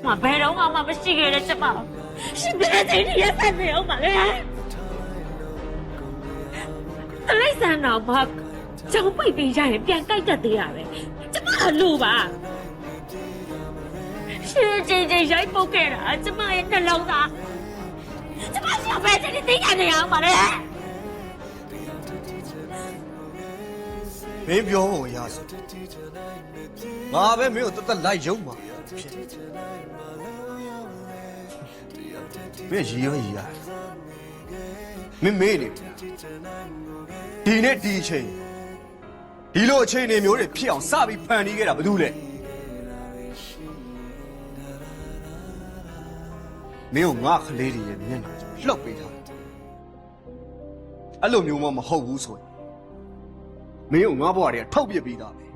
မဘယ်တော့မှမရှိခဲ့တဲ့ကျမရှင်ဘယ်ချိန်ထိရက်ဆက်နေအောင်ပါလဲတလိုက်စံတော့ဘာကျောင်းပိတ်ပြီးရရင်ပြန်ကြိုက်တတ်သေးရပဲကျမလူပါရှင်ချင်းရိုက်ပုတ်ခဲ့တာကျမရဲ့နှလုံးသားကျမရှင်ဘယ်ချိန်ထိသိနေအောင်ပါလဲမင်းပြောဖို့ရဆိုငါပဲမင်းကိုတတ်လိုက်ရုံမှာဖြစ်မင်းရီရောမင်းမေးနေဒီနေ့ဒီအချိန်ဒီလိုအချိန်တွေမျိုးတွေဖြစ်အောင်စပြီးဖန်တီးခဲ့တာဘာလို့လဲမင်းကိုငါကလေးတွေရဲ့မျက်နှာလှုပ်ပေးထားအဲ့လိုမျိုးမှမဟုတ်ဘူးဆိုရင်မင်းကိုငါဘွားတွေကထုတ်ပြပြီးသားပဲ